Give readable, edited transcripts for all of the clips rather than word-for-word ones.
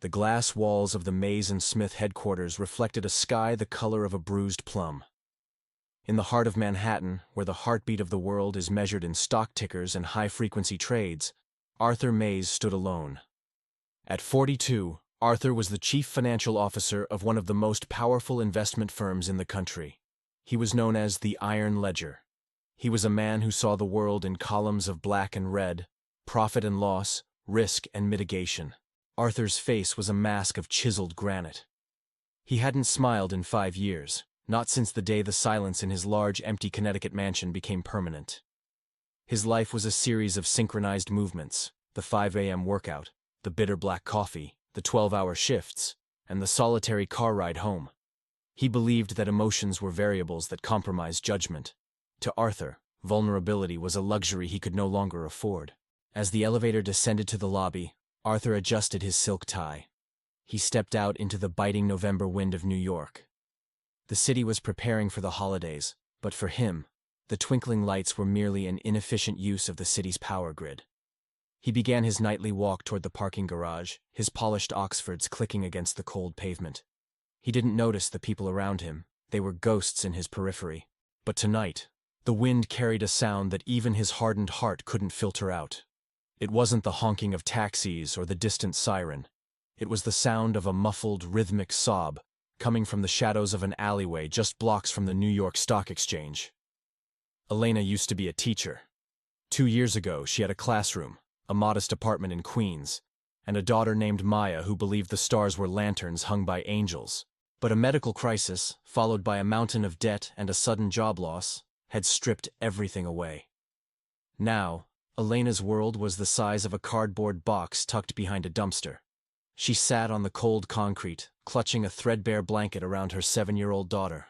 The glass walls of the Mays and Smith headquarters reflected a sky the color of a bruised plum. In the heart of Manhattan, where the heartbeat of the world is measured in stock tickers and high-frequency trades, Arthur Mays stood alone. At 42, Arthur was the chief financial officer of one of the most powerful investment firms in the country. He was known as the Iron Ledger. He was a man who saw the world in columns of black and red, profit and loss, risk and mitigation. Arthur's face was a mask of chiseled granite. He hadn't smiled in 5 years, not since the day the silence in his large, empty Connecticut mansion became permanent. His life was a series of synchronized movements: the 5 a.m. workout, the bitter black coffee, the 12-hour shifts, and the solitary car ride home. He believed that emotions were variables that compromised judgment. To Arthur, vulnerability was a luxury he could no longer afford. As the elevator descended to the lobby, Arthur adjusted his silk tie. He stepped out into the biting November wind of New York. The city was preparing for the holidays, but for him, the twinkling lights were merely an inefficient use of the city's power grid. He began his nightly walk toward the parking garage, his polished Oxfords clicking against the cold pavement. He didn't notice the people around him; they were ghosts in his periphery. But tonight, the wind carried a sound that even his hardened heart couldn't filter out. It wasn't the honking of taxis or the distant siren. It was the sound of a muffled, rhythmic sob coming from the shadows of an alleyway just blocks from the New York Stock Exchange. Elena used to be a teacher. 2 years ago, she had a classroom, a modest apartment in Queens, and a daughter named Maya who believed the stars were lanterns hung by angels. But a medical crisis, followed by a mountain of debt and a sudden job loss, had stripped everything away. Now, Elena's world was the size of a cardboard box tucked behind a dumpster. She sat on the cold concrete, clutching a threadbare blanket around her 7-year-old daughter.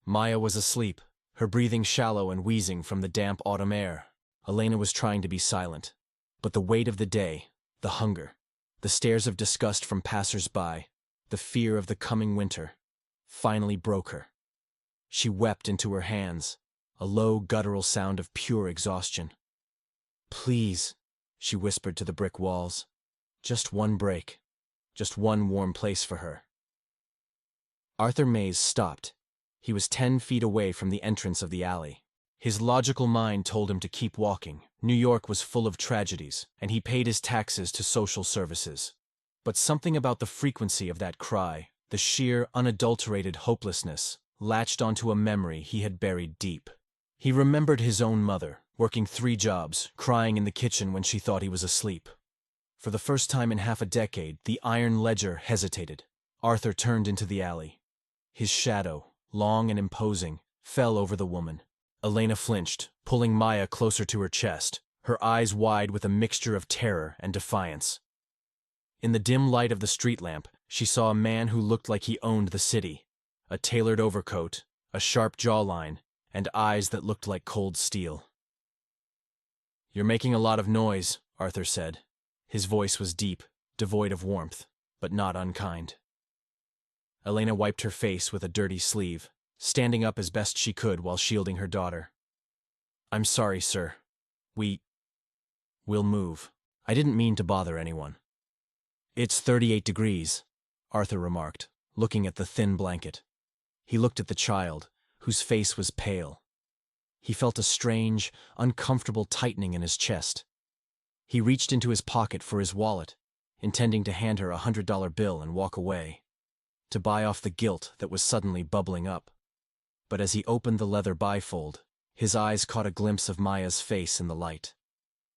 Maya was asleep, her breathing shallow and wheezing from the damp autumn air. Elena was trying to be silent, but the weight of the day, the hunger, the stares of disgust from passers-by, the fear of the coming winter, finally broke her. She wept into her hands, a low, guttural sound of pure exhaustion. "Please," she whispered to the brick walls. Just one break. Just one warm place for her. Arthur Mays stopped. He was 10 feet away from the entrance of the alley. His logical mind told him to keep walking. New York was full of tragedies, and he paid his taxes to social services. But something about the frequency of that cry, the sheer, unadulterated hopelessness, latched onto a memory he had buried deep. He remembered his own mother, working 3 jobs, crying in the kitchen when she thought he was asleep. For the first time in half a decade, the Iron Ledger hesitated. Arthur turned into the alley. His shadow, long and imposing, fell over the woman. Elena flinched, pulling Maya closer to her chest, her eyes wide with a mixture of terror and defiance. In the dim light of the street lamp, she saw a man who looked like he owned the city. A tailored overcoat, a sharp jawline, and eyes that looked like cold steel. "You're making a lot of noise," Arthur said. His voice was deep, devoid of warmth, but not unkind. Elena wiped her face with a dirty sleeve, standing up as best she could while shielding her daughter. "I'm sorry, sir. We'll move. I didn't mean to bother anyone." "It's 38 degrees, Arthur remarked, looking at the thin blanket. He looked at the child, whose face was pale. He felt a strange, uncomfortable tightening in his chest. He reached into his pocket for his wallet, intending to hand her a $100 bill and walk away, to buy off the guilt that was suddenly bubbling up. But as he opened the leather bifold, his eyes caught a glimpse of Maya's face in the light.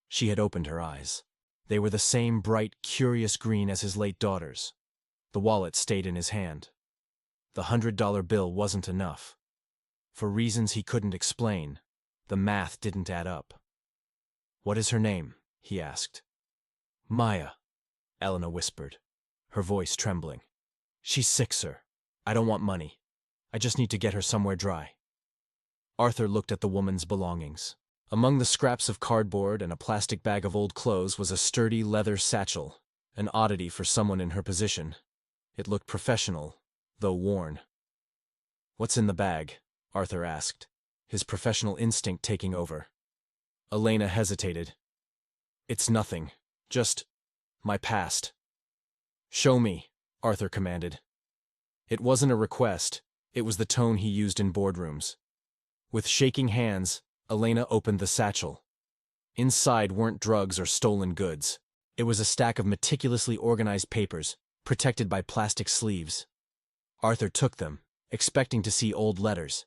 She had opened her eyes. They were the same bright, curious green as his late daughter's. The wallet stayed in his hand. The $100 bill wasn't enough. For reasons he couldn't explain, the math didn't add up. "What is her name?" he asked. "Maya," Elena whispered, her voice trembling. "She's sick, sir. I don't want money. I just need to get her somewhere dry." Arthur looked at the woman's belongings. Among the scraps of cardboard and a plastic bag of old clothes was a sturdy leather satchel, an oddity for someone in her position. It looked professional, though worn. "What's in the bag?" Arthur asked, his professional instinct taking over. Elena hesitated. "It's nothing. Just my past." "Show me," Arthur commanded. It wasn't a request, it was the tone he used in boardrooms. With shaking hands, Elena opened the satchel. Inside weren't drugs or stolen goods. It was a stack of meticulously organized papers, protected by plastic sleeves. Arthur took them, expecting to see old letters.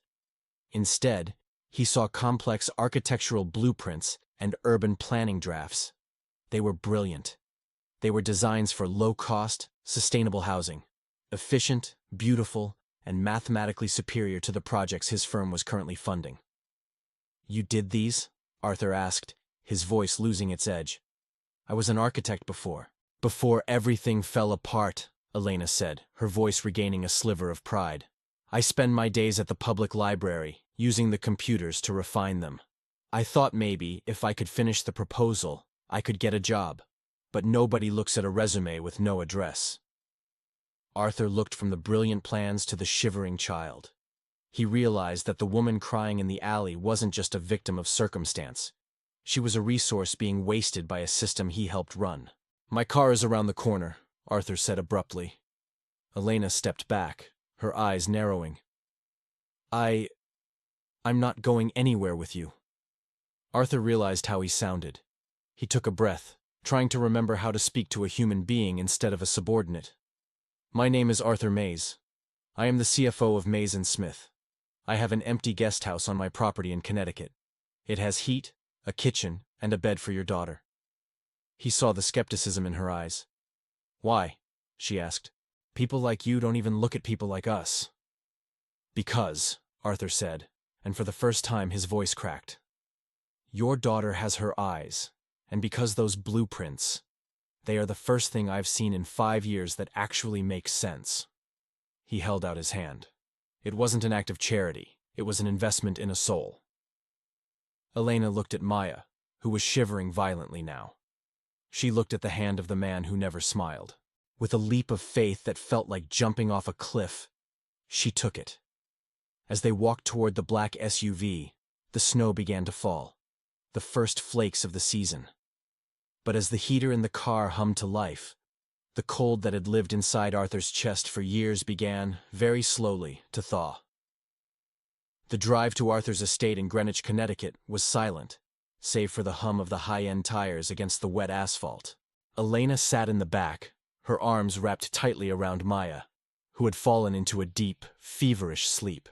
Instead, he saw complex architectural blueprints and urban planning drafts. They were brilliant. They were designs for low-cost, sustainable housing, efficient, beautiful, and mathematically superior to the projects his firm was currently funding. "You did these?" Arthur asked, his voice losing its edge. "I was an architect before everything fell apart," Elena said, her voice regaining a sliver of pride. "I spend my days at the public library, using the computers to refine them. I thought maybe, if I could finish the proposal, I could get a job. But nobody looks at a resume with no address." Arthur looked from the brilliant plans to the shivering child. He realized that the woman crying in the alley wasn't just a victim of circumstance. She was a resource being wasted by a system he helped run. "My car is around the corner," Arthur said abruptly. Elena stepped back, her eyes narrowing. I'm not going anywhere with you." Arthur realized how he sounded. He took a breath, trying to remember how to speak to a human being instead of a subordinate. "My name is Arthur Mays. I am the CFO of Mays & Smith. I have an empty guest house on my property in Connecticut. It has heat, a kitchen, and a bed for your daughter." He saw the skepticism in her eyes. "Why?" she asked. "People like you don't even look at people like us." "Because," Arthur said, and for the first time his voice cracked. "Your daughter has her eyes, and because those blueprints, they are the first thing I've seen in 5 years that actually makes sense." He held out his hand. It wasn't an act of charity, it was an investment in a soul. Elena looked at Maya, who was shivering violently now. She looked at the hand of the man who never smiled. With a leap of faith that felt like jumping off a cliff, she took it. As they walked toward the black SUV, the snow began to fall, the first flakes of the season. But as the heater in the car hummed to life, the cold that had lived inside Arthur's chest for years began, very slowly, to thaw. The drive to Arthur's estate in Greenwich, Connecticut, was silent, save for the hum of the high-end tires against the wet asphalt. Elena sat in the back, her arms wrapped tightly around Maya, who had fallen into a deep, feverish sleep.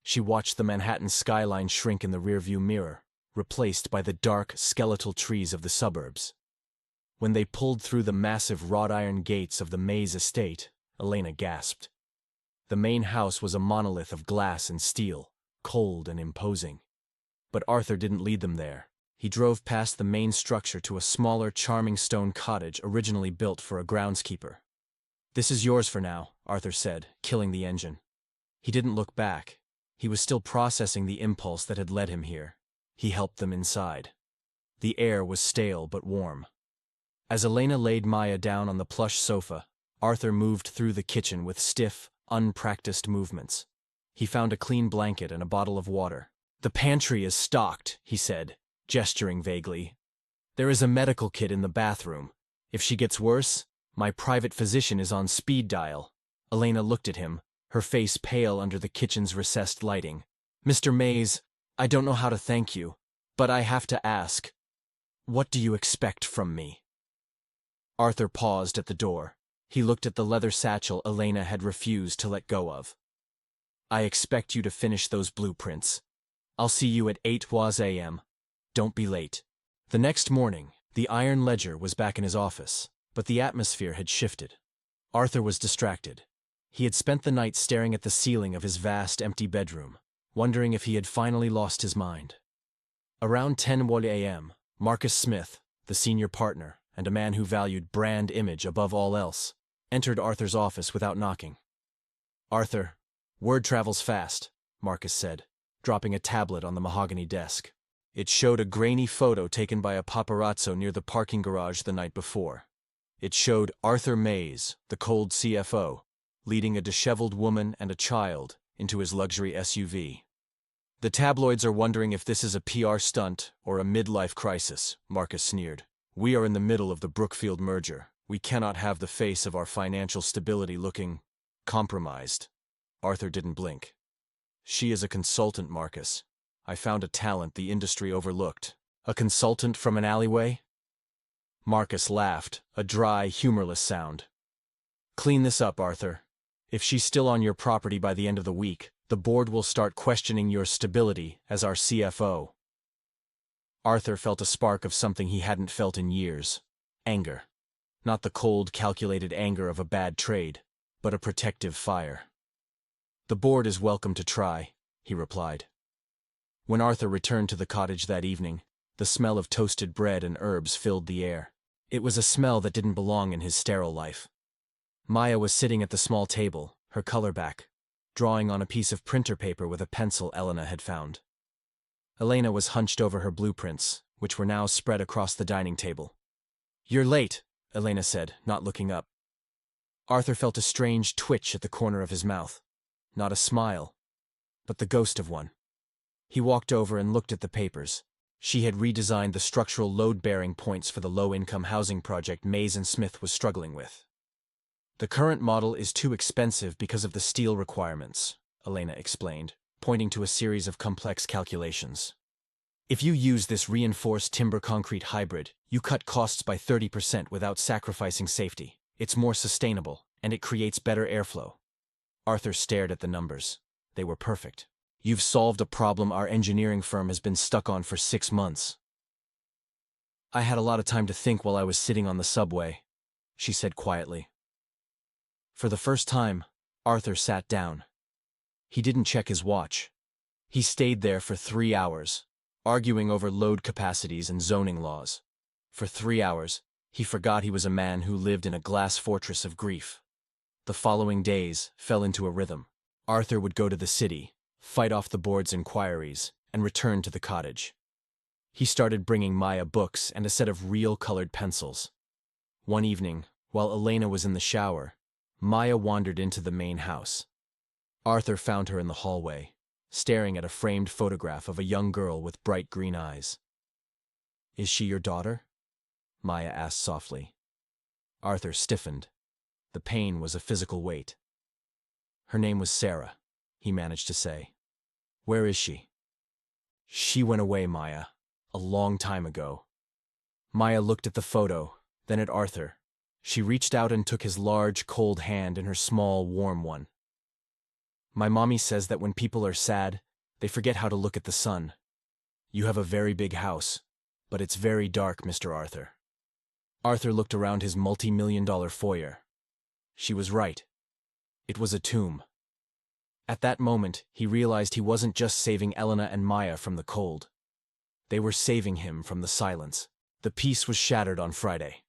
She watched the Manhattan skyline shrink in the rearview mirror, replaced by the dark, skeletal trees of the suburbs. When they pulled through the massive wrought-iron gates of the Mays estate, Elena gasped. The main house was a monolith of glass and steel, cold and imposing. But Arthur didn't lead them there. He drove past the main structure to a smaller, charming stone cottage originally built for a groundskeeper. "This is yours for now," Arthur said, killing the engine. He didn't look back. He was still processing the impulse that had led him here. He helped them inside. The air was stale but warm. As Elena laid Maya down on the plush sofa, Arthur moved through the kitchen with stiff, unpracticed movements. He found a clean blanket and a bottle of water. "The pantry is stocked," he said, gesturing vaguely. "There is a medical kit in the bathroom. If she gets worse, my private physician is on speed dial." Elena looked at him, her face pale under the kitchen's recessed lighting. "Mr. Mays, I don't know how to thank you, but I have to ask, what do you expect from me?" Arthur paused at the door. He looked at the leather satchel Elena had refused to let go of. "I expect you to finish those blueprints. I'll see you at 8 a.m. Don't be late." The next morning, the iron ledger was back in his office, but the atmosphere had shifted. Arthur was distracted. He had spent the night staring at the ceiling of his vast, empty bedroom, wondering if he had finally lost his mind. Around 10 a.m., Marcus Smith, the senior partner, and a man who valued brand image above all else, entered Arthur's office without knocking. "Arthur, word travels fast," Marcus said, dropping a tablet on the mahogany desk. It showed a grainy photo taken by a paparazzo near the parking garage the night before. It showed Arthur Mays, the cold CFO, leading a disheveled woman and a child into his luxury SUV. "The tabloids are wondering if this is a PR stunt or a midlife crisis," Marcus sneered. "We are in the middle of the Brookfield merger. We cannot have the face of our financial stability looking compromised. Arthur didn't blink. She is a consultant, Marcus. I found a talent the industry overlooked. A consultant from an alleyway? Marcus laughed, a dry, humorless sound. Clean this up, Arthur. If she's still on your property by the end of the week, the board will start questioning your stability as our CFO. Arthur felt a spark of something he hadn't felt in years. Anger. Not the cold, calculated anger of a bad trade, but a protective fire. The board is welcome to try, he replied. When Arthur returned to the cottage that evening, the smell of toasted bread and herbs filled the air. It was a smell that didn't belong in his sterile life. Maya was sitting at the small table, her color back, drawing on a piece of printer paper with a pencil Elena had found. Elena was hunched over her blueprints, which were now spread across the dining table. "You're late," Elena said, not looking up. Arthur felt a strange twitch at the corner of his mouth. Not a smile, but the ghost of one. He walked over and looked at the papers. She had redesigned the structural load-bearing points for the low-income housing project Mays and Smith was struggling with. "The current model is too expensive because of the steel requirements," Elena explained, pointing to a series of complex calculations. "If you use this reinforced timber-concrete hybrid, you cut costs by 30% without sacrificing safety. It's more sustainable, and it creates better airflow." Arthur stared at the numbers. They were perfect. "You've solved a problem our engineering firm has been stuck on for 6 months." "I had a lot of time to think while I was sitting on the subway," she said quietly. For the first time, Arthur sat down. He didn't check his watch. He stayed there for 3 hours, arguing over load capacities and zoning laws. For 3 hours, he forgot he was a man who lived in a glass fortress of grief. The following days fell into a rhythm. Arthur would go to the city, fight off the board's inquiries, and return to the cottage. He started bringing Maya books and a set of real colored pencils. One evening, while Elena was in the shower, Maya wandered into the main house. Arthur found her in the hallway, staring at a framed photograph of a young girl with bright green eyes. "Is she your daughter?" Maya asked softly. Arthur stiffened. The pain was a physical weight. "Her name was Sarah," he managed to say. "Where is she?" "She went away, Maya. A long time ago." Maya looked at the photo, then at Arthur. She reached out and took his large, cold hand in her small, warm one. "My mommy says that when people are sad, they forget how to look at the sun. You have a very big house, but it's very dark, Mr. Arthur." Arthur looked around his multi-million-dollar foyer. She was right. It was a tomb. At that moment, he realized he wasn't just saving Elena and Maya from the cold. They were saving him from the silence. The peace was shattered on Friday.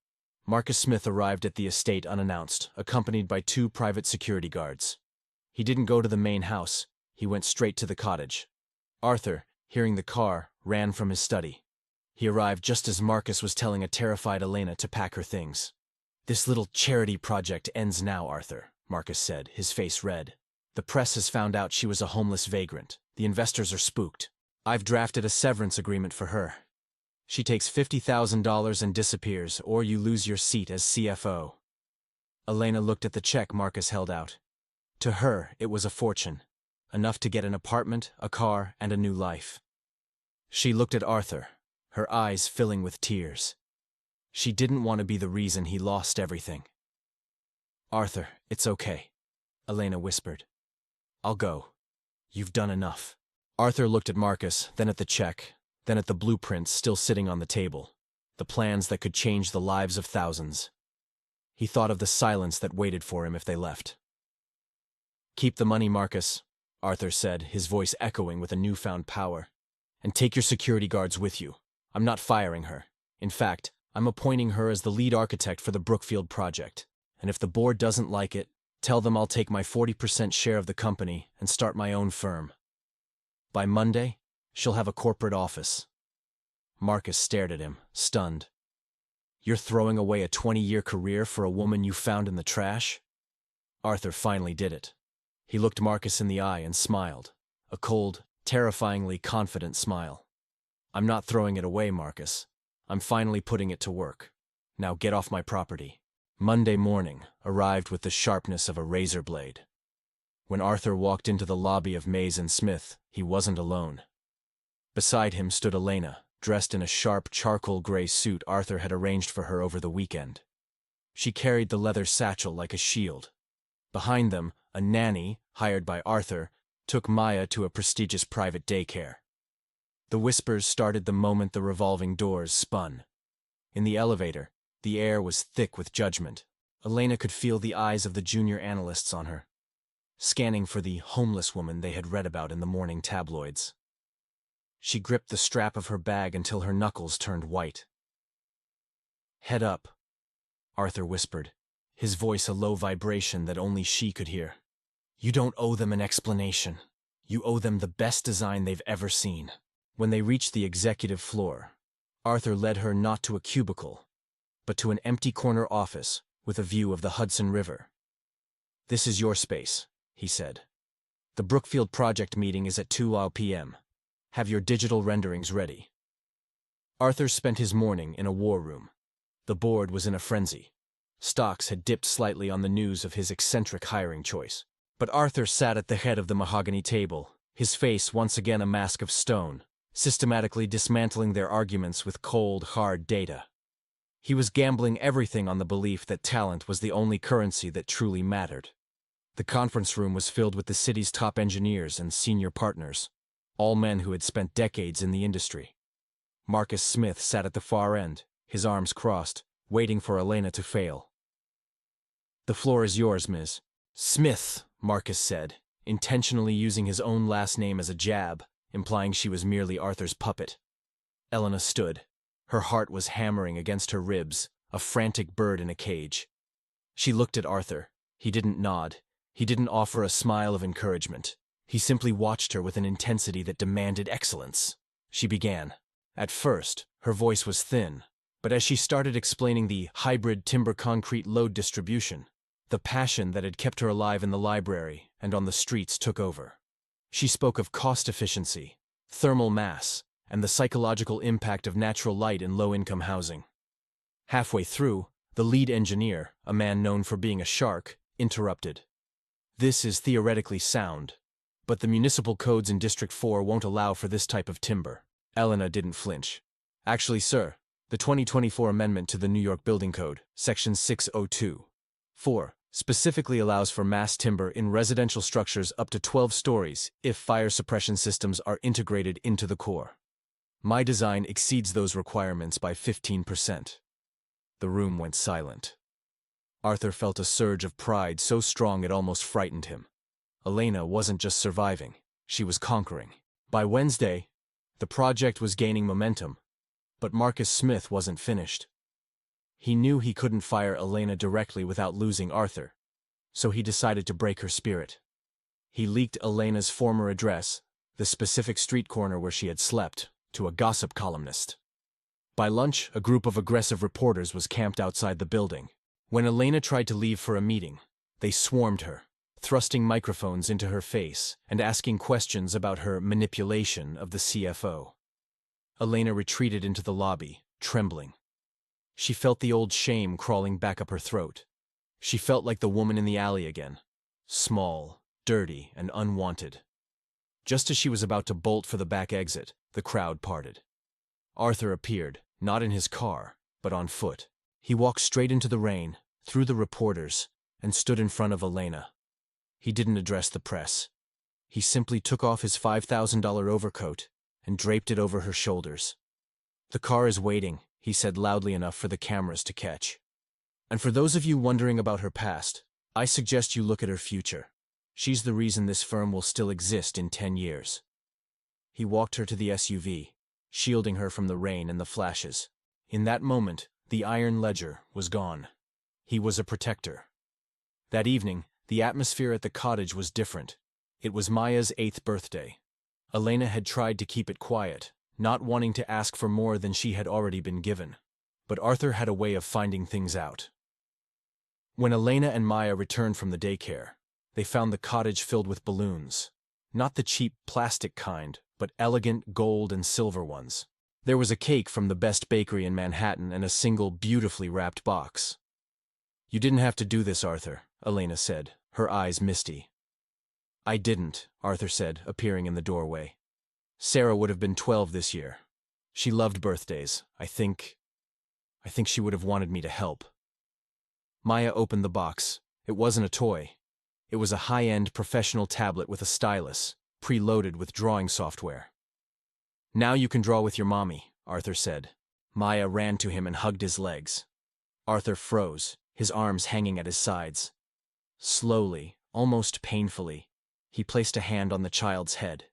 Marcus Smith arrived at the estate unannounced, accompanied by 2 private security guards. He didn't go to the main house. He went straight to the cottage. Arthur, hearing the car, ran from his study. He arrived just as Marcus was telling a terrified Elena to pack her things. "This little charity project ends now, Arthur," Marcus said, his face red. "The press has found out she was a homeless vagrant. The investors are spooked. I've drafted a severance agreement for her. She takes $50,000 and disappears, or you lose your seat as CFO." Elena looked at the check Marcus held out. To her, it was a fortune. Enough to get an apartment, a car, and a new life. She looked at Arthur, her eyes filling with tears. She didn't want to be the reason he lost everything. "Arthur, it's okay," Elena whispered. "I'll go. You've done enough." Arthur looked at Marcus, then at the check, then at the blueprints still sitting on the table, the plans that could change the lives of thousands. He thought of the silence that waited for him if they left. "Keep the money, Marcus," Arthur said, his voice echoing with a newfound power. "And take your security guards with you. I'm not firing her. In fact, I'm appointing her as the lead architect for the Brookfield project. And if the board doesn't like it, tell them I'll take my 40% share of the company and start my own firm. By Monday, she'll have a corporate office." Marcus stared at him, stunned. "You're throwing away a 20-year career for a woman you found in the trash?" Arthur finally did it. He looked Marcus in the eye and smiled, a cold, terrifyingly confident smile. "I'm not throwing it away, Marcus. I'm finally putting it to work. Now get off my property." Monday morning arrived with the sharpness of a razor blade. When Arthur walked into the lobby of Mays and Smith, he wasn't alone. Beside him stood Elena, dressed in a sharp charcoal gray suit Arthur had arranged for her over the weekend. She carried the leather satchel like a shield. Behind them, a nanny, hired by Arthur, took Maya to a prestigious private daycare. The whispers started the moment the revolving doors spun. In the elevator, the air was thick with judgment. Elena could feel the eyes of the junior analysts on her, scanning for the homeless woman they had read about in the morning tabloids. She gripped the strap of her bag until her knuckles turned white. "Head up," Arthur whispered, his voice a low vibration that only she could hear. "You don't owe them an explanation. You owe them the best design they've ever seen." When they reached the executive floor, Arthur led her not to a cubicle, but to an empty corner office with a view of the Hudson River. "This is your space," he said. "The Brookfield project meeting is at 2 p.m. Have your digital renderings ready." Arthur spent his morning in a war room. The board was in a frenzy. Stocks had dipped slightly on the news of his eccentric hiring choice. But Arthur sat at the head of the mahogany table, his face once again a mask of stone, systematically dismantling their arguments with cold, hard data. He was gambling everything on the belief that talent was the only currency that truly mattered. The conference room was filled with the city's top engineers and senior partners, all men who had spent decades in the industry. Marcus Smith sat at the far end, his arms crossed, waiting for Elena to fail. "The floor is yours, Ms. Smith," Marcus said, intentionally using his own last name as a jab, implying she was merely Arthur's puppet. Elena stood. Her heart was hammering against her ribs, a frantic bird in a cage. She looked at Arthur. He didn't nod. He didn't offer a smile of encouragement. He simply watched her with an intensity that demanded excellence. She began. At first, her voice was thin, but as she started explaining the hybrid timber-concrete load distribution, the passion that had kept her alive in the library and on the streets took over. She spoke of cost efficiency, thermal mass, and the psychological impact of natural light in low-income housing. Halfway through, the lead engineer, a man known for being a shark, interrupted. "This is theoretically sound, but the municipal codes in District 4 won't allow for this type of timber." Elena didn't flinch. "Actually, sir, the 2024 amendment to the New York Building Code, Section 602(4), specifically allows for mass timber in residential structures up to 12 stories if fire suppression systems are integrated into the core. My design exceeds those requirements by 15%. The room went silent. Arthur felt a surge of pride so strong it almost frightened him. Elena wasn't just surviving, she was conquering. By Wednesday, the project was gaining momentum, but Marcus Smith wasn't finished. He knew he couldn't fire Elena directly without losing Arthur, so he decided to break her spirit. He leaked Elena's former address, the specific street corner where she had slept, to a gossip columnist. By lunch, a group of aggressive reporters was camped outside the building. When Elena tried to leave for a meeting, they swarmed her, thrusting microphones into her face and asking questions about her manipulation of the CFO. Elena retreated into the lobby, trembling. She felt the old shame crawling back up her throat. She felt like the woman in the alley again, small, dirty, and unwanted. Just as she was about to bolt for the back exit, the crowd parted. Arthur appeared, not in his car, but on foot. He walked straight into the rain, through the reporters, and stood in front of Elena. He didn't address the press. He simply took off his $5,000 overcoat and draped it over her shoulders. "The car is waiting," he said loudly enough for the cameras to catch. "And for those of you wondering about her past, I suggest you look at her future. She's the reason this firm will still exist in 10 years. He walked her to the SUV, shielding her from the rain and the flashes. In that moment, the iron ledger was gone. He was a protector. That evening, the atmosphere at the cottage was different. It was Maya's 8th birthday. Elena had tried to keep it quiet, not wanting to ask for more than she had already been given. But Arthur had a way of finding things out. When Elena and Maya returned from the daycare, they found the cottage filled with balloons. Not the cheap plastic kind, but elegant gold and silver ones. There was a cake from the best bakery in Manhattan and a single beautifully wrapped box. You didn't have to do this, Arthur, Elena said, her eyes misty. I didn't, Arthur said, appearing in the doorway. Sarah would have been 12 this year. She loved birthdays. I think she would have wanted me to help. Maya opened the box. It wasn't a toy. It was a high-end professional tablet with a stylus, preloaded with drawing software. Now you can draw with your mommy, Arthur said. Maya ran to him and hugged his legs. Arthur froze, his arms hanging at his sides. Slowly, almost painfully, he placed a hand on the child's head.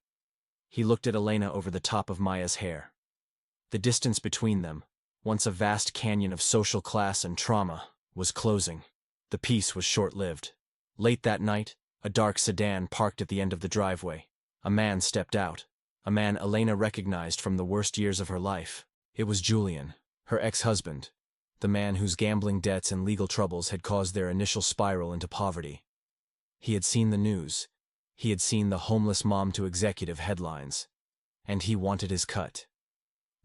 He looked at Elena over the top of Maya's hair. The distance between them, once a vast canyon of social class and trauma, was closing. The peace was short-lived. Late that night, a dark sedan parked at the end of the driveway. A man stepped out. A man Elena recognized from the worst years of her life. It was Julian, her ex-husband, the man whose gambling debts and legal troubles had caused their initial spiral into poverty. He had seen the news. He had seen the homeless mom-to-executive headlines. And he wanted his cut.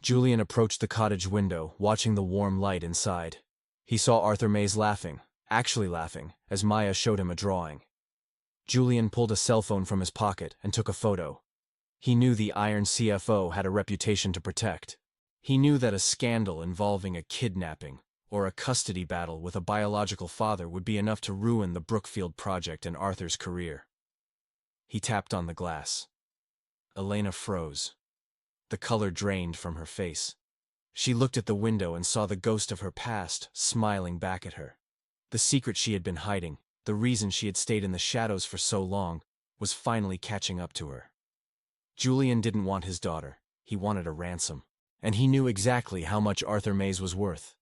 Julian approached the cottage window, watching the warm light inside. He saw Arthur Mays laughing, actually laughing, as Maya showed him a drawing. Julian pulled a cell phone from his pocket and took a photo. He knew the Iron CFO had a reputation to protect. He knew that a scandal involving a kidnapping or a custody battle with a biological father would be enough to ruin the Brookfield project and Arthur's career. He tapped on the glass. Elena froze. The color drained from her face. She looked at the window and saw the ghost of her past smiling back at her. The secret she had been hiding, the reason she had stayed in the shadows for so long, was finally catching up to her. Julian didn't want his daughter. He wanted a ransom. And he knew exactly how much Arthur Mays was worth.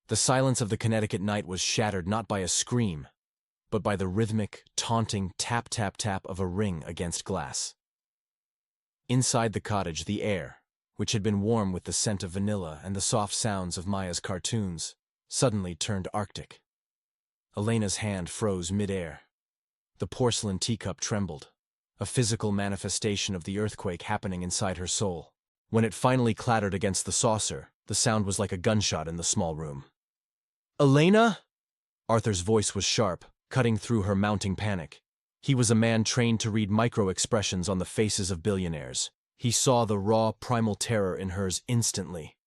The silence of the Connecticut night was shattered not by a scream, but by the rhythmic, taunting tap-tap-tap of a ring against glass. Inside the cottage, the air, which had been warm with the scent of vanilla and the soft sounds of Maya's cartoons, suddenly turned arctic. Elena's hand froze mid-air. The porcelain teacup trembled, a physical manifestation of the earthquake happening inside her soul. When it finally clattered against the saucer, the sound was like a gunshot in the small room. "Elena?" Arthur's voice was sharp, cutting through her mounting panic. He was a man trained to read micro-expressions on the faces of billionaires. He saw the raw, primal terror in hers instantly.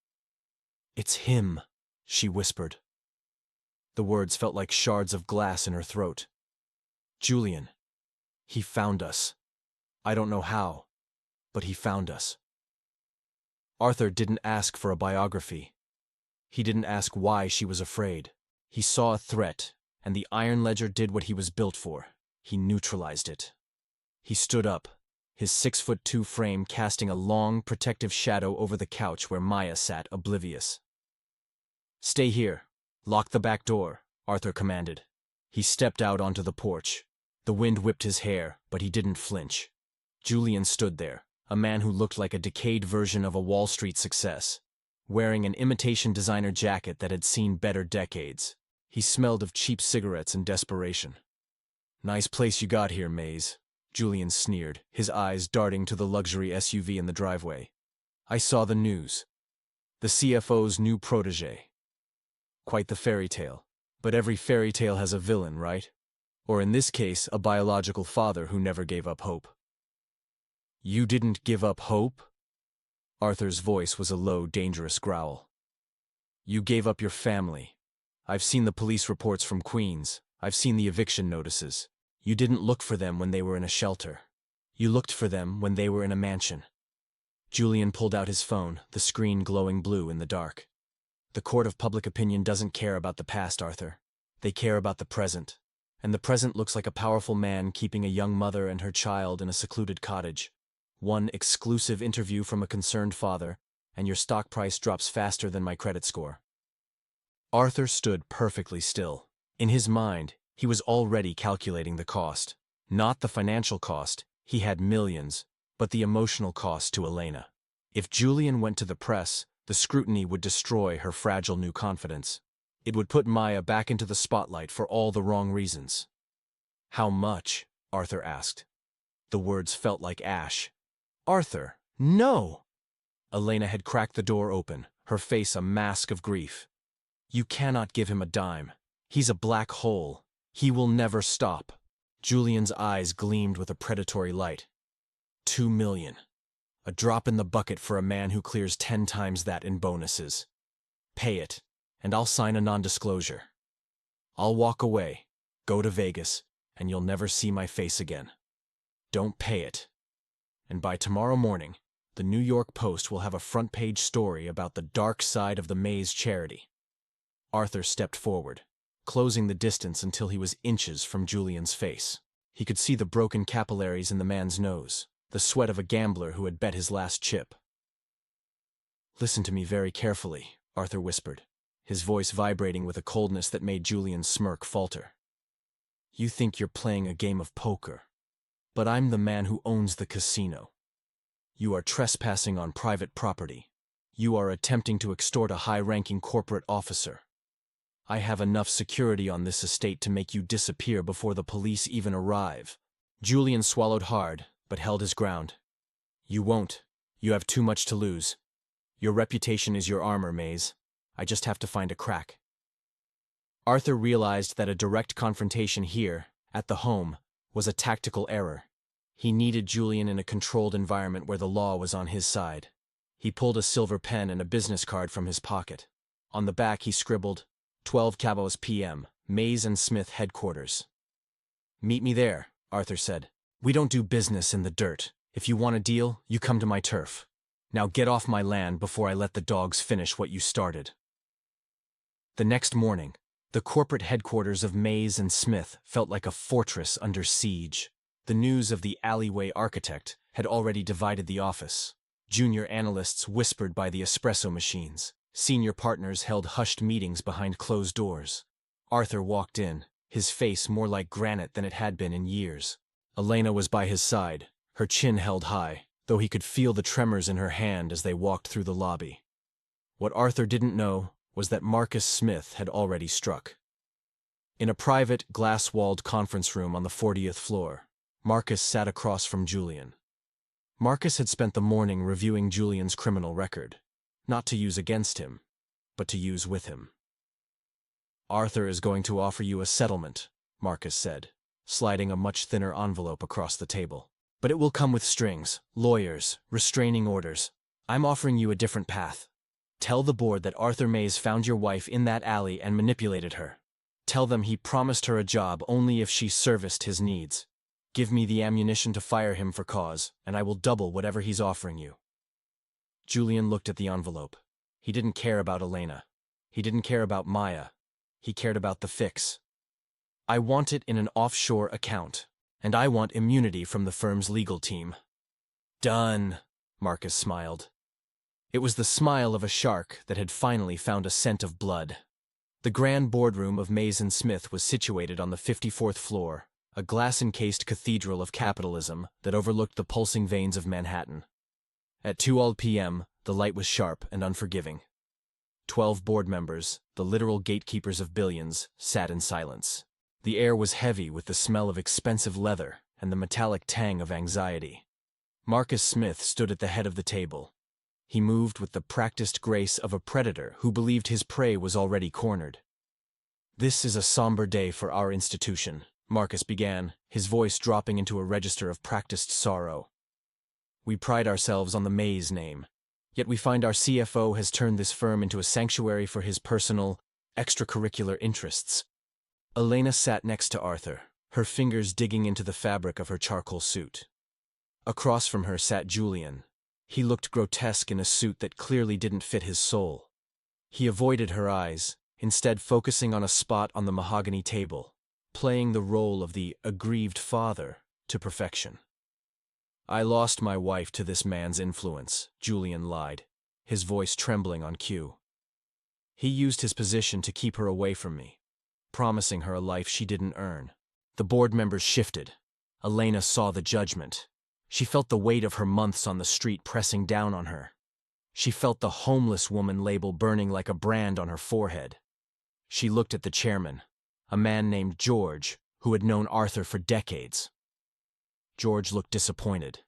"It's him," she whispered. The words felt like shards of glass in her throat. "Julian. He found us. I don't know how, but he found us." Arthur didn't ask for a biography. He didn't ask why she was afraid. He saw a threat, and the Iron Ledger did what he was built for. He neutralized it. He stood up, his 6'2" frame casting a long, protective shadow over the couch where Maya sat oblivious. "Stay here. Lock the back door," Arthur commanded. He stepped out onto the porch. The wind whipped his hair, but he didn't flinch. Julian stood there, a man who looked like a decayed version of a Wall Street success, wearing an imitation designer jacket that had seen better decades. He smelled of cheap cigarettes and desperation. "Nice place you got here, Mays," Julian sneered, his eyes darting to the luxury SUV in the driveway. "I saw the news. The CFO's new protege. Quite the fairy tale. But every fairy tale has a villain, right? Or in this case, a biological father who never gave up hope." "You didn't give up hope?" Arthur's voice was a low, dangerous growl. "You gave up your family. I've seen the police reports from Queens. I've seen the eviction notices. You didn't look for them when they were in a shelter. You looked for them when they were in a mansion." Julian pulled out his phone, the screen glowing blue in the dark. "The court of public opinion doesn't care about the past, Arthur. They care about the present. And the present looks like a powerful man keeping a young mother and her child in a secluded cottage. One exclusive interview from a concerned father, and your stock price drops faster than my credit score." Arthur stood perfectly still. In his mind, he was already calculating the cost. Not the financial cost, he had millions, but the emotional cost to Elena. If Julian went to the press, the scrutiny would destroy her fragile new confidence. It would put Maya back into the spotlight for all the wrong reasons. "How much?" Arthur asked. The words felt like ash. "Arthur, no!" Elena had cracked the door open, her face a mask of grief. "You cannot give him a dime. He's a black hole. He will never stop. Julian's eyes gleamed with a predatory light. 2 million. A drop in the bucket for a man who clears 10 times that in bonuses. Pay it, and I'll sign a non-disclosure. I'll walk away, go to Vegas, and you'll never see my face again. Don't pay it. And by tomorrow morning, the New York Post will have a front-page story about the dark side of the Mays charity. Arthur stepped forward, closing the distance until he was inches from Julian's face. He could see the broken capillaries in the man's nose, the sweat of a gambler who had bet his last chip. "Listen to me very carefully," Arthur whispered, his voice vibrating with a coldness that made Julian's smirk falter. "You think you're playing a game of poker, but I'm the man who owns the casino. You are trespassing on private property. You are attempting to extort a high-ranking corporate officer. I have enough security on this estate to make you disappear before the police even arrive." Julian swallowed hard, but held his ground. "You won't. You have too much to lose. Your reputation is your armor, Mays. I just have to find a crack." Arthur realized that a direct confrontation here, at the home, was a tactical error. He needed Julian in a controlled environment where the law was on his side. He pulled a silver pen and a business card from his pocket. On the back he scribbled, 12 Cabos p.m., Mays and Smith headquarters. "Meet me there," Arthur said. "We don't do business in the dirt. If you want a deal, you come to my turf. Now get off my land before I let the dogs finish what you started." The next morning, the corporate headquarters of Mays and Smith felt like a fortress under siege. The news of the alleyway architect had already divided the office. Junior analysts whispered by the espresso machines. Senior partners held hushed meetings behind closed doors. Arthur walked in, his face more like granite than it had been in years. Elena was by his side, her chin held high, though he could feel the tremors in her hand as they walked through the lobby. What Arthur didn't know was that Marcus Smith had already struck. In a private, glass-walled conference room on the 40th floor, Marcus sat across from Julian. Marcus had spent the morning reviewing Julian's criminal record, not to use against him, but to use with him. "Arthur is going to offer you a settlement," Marcus said, sliding a much thinner envelope across the table. "But it will come with strings, lawyers, restraining orders. I'm offering you a different path. Tell the board that Arthur Mays found your wife in that alley and manipulated her. Tell them he promised her a job only if she serviced his needs. Give me the ammunition to fire him for cause, and I will double whatever he's offering you." Julian looked at the envelope. He didn't care about Elena. He didn't care about Maya. He cared about the fix. "I want it in an offshore account, and I want immunity from the firm's legal team." "Done," Marcus smiled. It was the smile of a shark that had finally found a scent of blood. The grand boardroom of Mays and Smith was situated on the 54th floor, a glass-encased cathedral of capitalism that overlooked the pulsing veins of Manhattan. At 2 p.m., the light was sharp and unforgiving. 12 board members, the literal gatekeepers of billions, sat in silence. The air was heavy with the smell of expensive leather and the metallic tang of anxiety. Marcus Smith stood at the head of the table. He moved with the practiced grace of a predator who believed his prey was already cornered. "This is a somber day for our institution," Marcus began, his voice dropping into a register of practiced sorrow. "We pride ourselves on the Mays name, yet we find our CFO has turned this firm into a sanctuary for his personal, extracurricular interests." Elena sat next to Arthur, her fingers digging into the fabric of her charcoal suit. Across from her sat Julian. He looked grotesque in a suit that clearly didn't fit his soul. He avoided her eyes, instead focusing on a spot on the mahogany table, playing the role of the aggrieved father to perfection. "I lost my wife to this man's influence," Julian lied, his voice trembling on cue. "He used his position to keep her away from me, promising her a life she didn't earn." The board members shifted. Elena saw the judgment. She felt the weight of her months on the street pressing down on her. She felt the homeless woman label burning like a brand on her forehead. She looked at the chairman, a man named George, who had known Arthur for decades. George looked disappointed.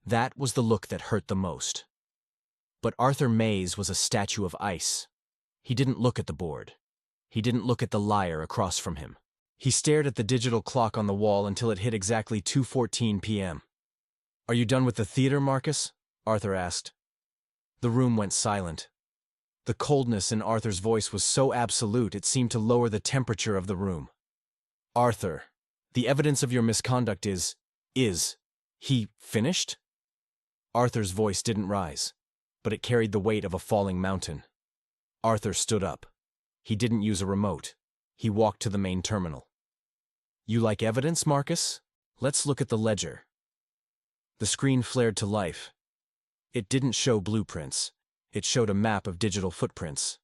That was the look that hurt the most. But Arthur Mays was a statue of ice. He didn't look at the board. He didn't look at the liar across from him. He stared at the digital clock on the wall until it hit exactly 2:14 p.m. "Are you done with the theater, Marcus?" Arthur asked. The room went silent. The coldness in Arthur's voice was so absolute it seemed to lower the temperature of the room. "Arthur, the evidence of your misconduct is he finished?" Arthur's voice didn't rise, but it carried the weight of a falling mountain. Arthur stood up. He didn't use a remote. He walked to the main terminal. "You like evidence, Marcus? Let's look at the ledger." The screen flared to life. It didn't show blueprints. It showed a map of digital footprints.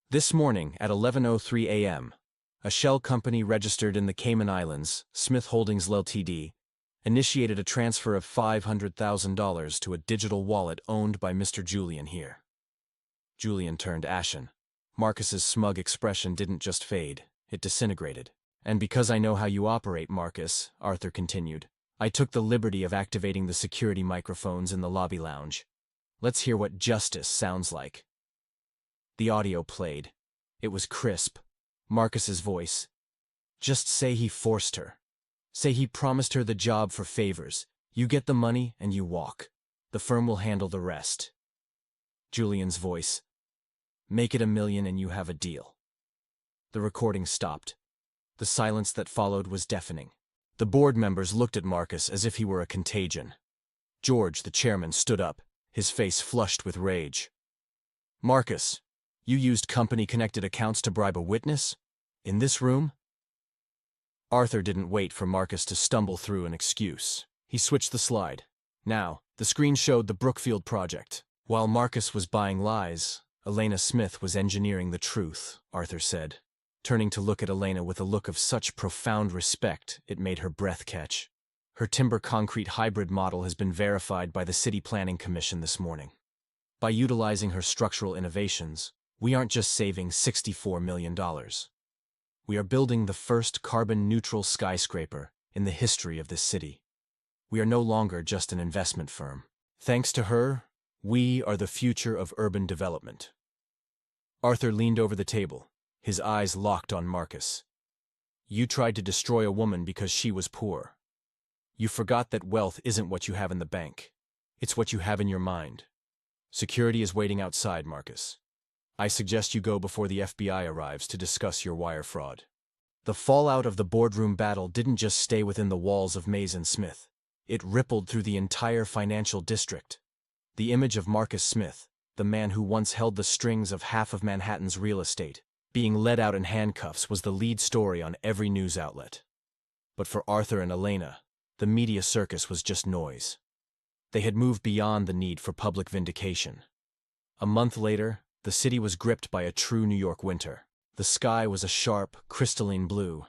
This morning at 11:03 a.m., a shell company registered in the Cayman Islands, Smith Holdings Ltd., initiated a transfer of $500,000 to a digital wallet owned by Mr. Julian here. Julian turned ashen. Marcus's smug expression didn't just fade, it disintegrated. "And because I know how you operate, Marcus," Arthur continued, "I took the liberty of activating the security microphones in the lobby lounge. Let's hear what justice sounds like." The audio played. It was crisp. Marcus's voice. "Just say he forced her. Say he promised her the job for favors. You get the money and you walk. The firm will handle the rest." Julian's voice. "Make it $1 million and you have a deal." The recording stopped. The silence that followed was deafening. The board members looked at Marcus as if he were a contagion. George, the chairman, stood up, his face flushed with rage. "Marcus, you used company-connected accounts to bribe a witness? In this room?" Arthur didn't wait for Marcus to stumble through an excuse. He switched the slide. Now, the screen showed the Brookfield project. While Marcus was buying lies, Elena Smith was engineering the truth, Arthur said, turning to look at Elena with a look of such profound respect it made her breath catch. "Her timber concrete hybrid model has been verified by the City Planning Commission this morning. By utilizing her structural innovations, we aren't just saving $64 million. We are building the first carbon-neutral skyscraper in the history of this city. We are no longer just an investment firm. Thanks to her, we are the future of urban development." Arthur leaned over the table, his eyes locked on Marcus. "You tried to destroy a woman because she was poor. You forgot that wealth isn't what you have in the bank. It's what you have in your mind. Security is waiting outside, Marcus. I suggest you go before the FBI arrives to discuss your wire fraud." The fallout of the boardroom battle didn't just stay within the walls of Mays and Smith. It rippled through the entire financial district. The image of Marcus Smith, the man who once held the strings of half of Manhattan's real estate, being led out in handcuffs was the lead story on every news outlet. But for Arthur and Elena, the media circus was just noise. They had moved beyond the need for public vindication. A month later, the city was gripped by a true New York winter. The sky was a sharp, crystalline blue,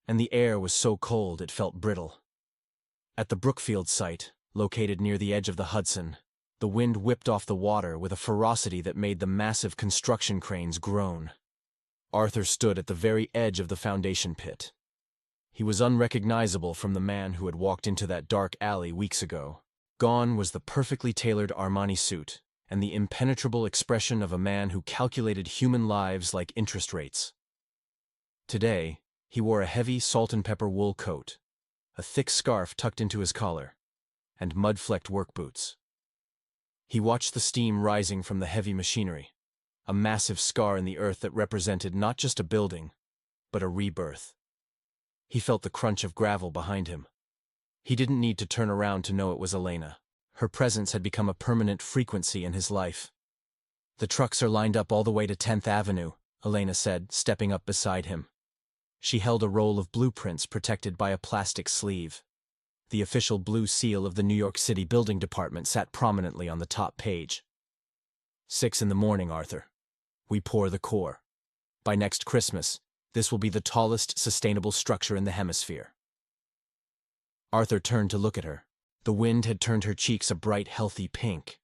and the air was so cold it felt brittle. At the Brookfield site, located near the edge of the Hudson, the wind whipped off the water with a ferocity that made the massive construction cranes groan. Arthur stood at the very edge of the foundation pit. He was unrecognizable from the man who had walked into that dark alley weeks ago. Gone was the perfectly tailored Armani suit, and the impenetrable expression of a man who calculated human lives like interest rates. Today, he wore a heavy salt-and-pepper wool coat, a thick scarf tucked into his collar, and mud-flecked work boots. He watched the steam rising from the heavy machinery, a massive scar in the earth that represented not just a building, but a rebirth. He felt the crunch of gravel behind him. He didn't need to turn around to know it was Elena. Her presence had become a permanent frequency in his life. "The trucks are lined up all the way to 10th Avenue, Elena said, stepping up beside him. She held a roll of blueprints protected by a plastic sleeve. The official blue seal of the New York City Building Department sat prominently on the top page. 6 in the morning, Arthur. We pour the core. By next Christmas, this will be the tallest sustainable structure in the hemisphere." Arthur turned to look at her. The wind had turned her cheeks a bright, healthy pink.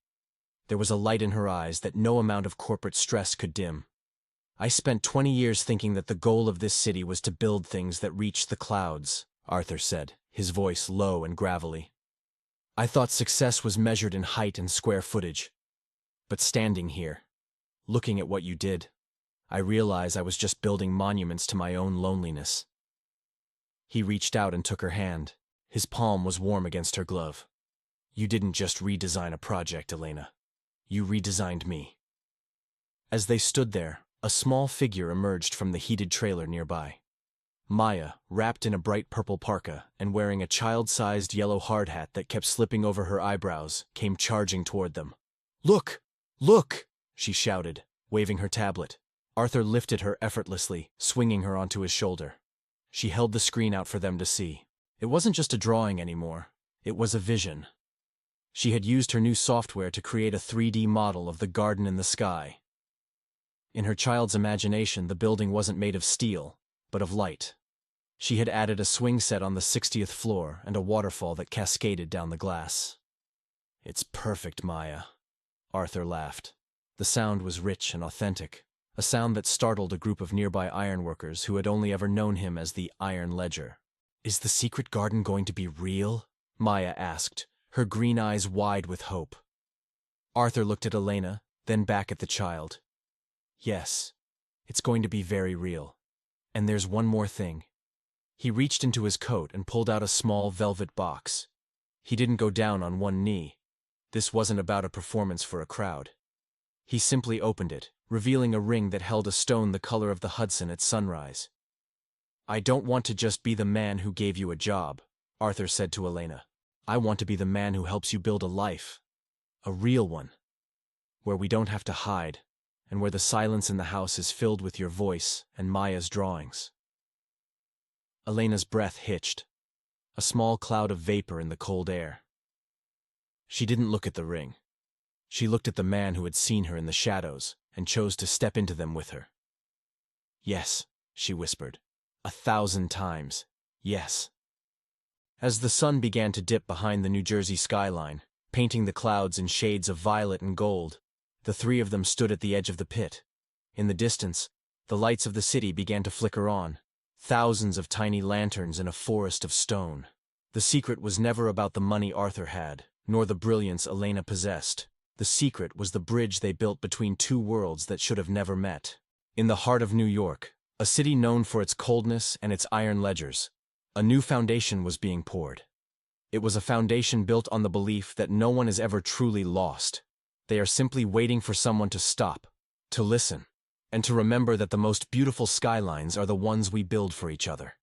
There was a light in her eyes that no amount of corporate stress could dim. "I spent 20 years thinking that the goal of this city was to build things that reached the clouds," Arthur said, his voice low and gravelly. "I thought success was measured in height and square footage. But standing here, looking at what you did, I realize I was just building monuments to my own loneliness." He reached out and took her hand. His palm was warm against her glove. "You didn't just redesign a project, Elena. You redesigned me." As they stood there, a small figure emerged from the heated trailer nearby. Maya, wrapped in a bright purple parka and wearing a child-sized yellow hard hat that kept slipping over her eyebrows, came charging toward them. "Look! Look!" she shouted, waving her tablet. Arthur lifted her effortlessly, swinging her onto his shoulder. She held the screen out for them to see. It wasn't just a drawing anymore. It was a vision. She had used her new software to create a 3D model of the garden in the sky. In her child's imagination, the building wasn't made of steel, but of light. She had added a swing set on the 60th floor and a waterfall that cascaded down the glass. "It's perfect, Maya," Arthur laughed. The sound was rich and authentic, a sound that startled a group of nearby ironworkers who had only ever known him as the Iron Ledger. "Is the secret garden going to be real?" Maya asked, her green eyes wide with hope. Arthur looked at Elena, then back at the child. "Yes, it's going to be very real. And there's one more thing." He reached into his coat and pulled out a small velvet box. He didn't go down on one knee. This wasn't about a performance for a crowd. He simply opened it, revealing a ring that held a stone the color of the Hudson at sunrise. "I don't want to just be the man who gave you a job," Arthur said to Elena. "I want to be the man who helps you build a life. A real one. Where we don't have to hide, and where the silence in the house is filled with your voice and Maya's drawings." Elena's breath hitched, a small cloud of vapor in the cold air. She didn't look at the ring. She looked at the man who had seen her in the shadows and chose to step into them with her. "Yes," she whispered. 1,000 times, yes. As the sun began to dip behind the New Jersey skyline, painting the clouds in shades of violet and gold, the three of them stood at the edge of the pit. In the distance, the lights of the city began to flicker on, thousands of tiny lanterns in a forest of stone. The secret was never about the money Arthur had, nor the brilliance Elena possessed. The secret was the bridge they built between two worlds that should have never met. In the heart of New York, a city known for its coldness and its iron ledgers, a new foundation was being poured. It was a foundation built on the belief that no one is ever truly lost. They are simply waiting for someone to stop, to listen, and to remember that the most beautiful skylines are the ones we build for each other.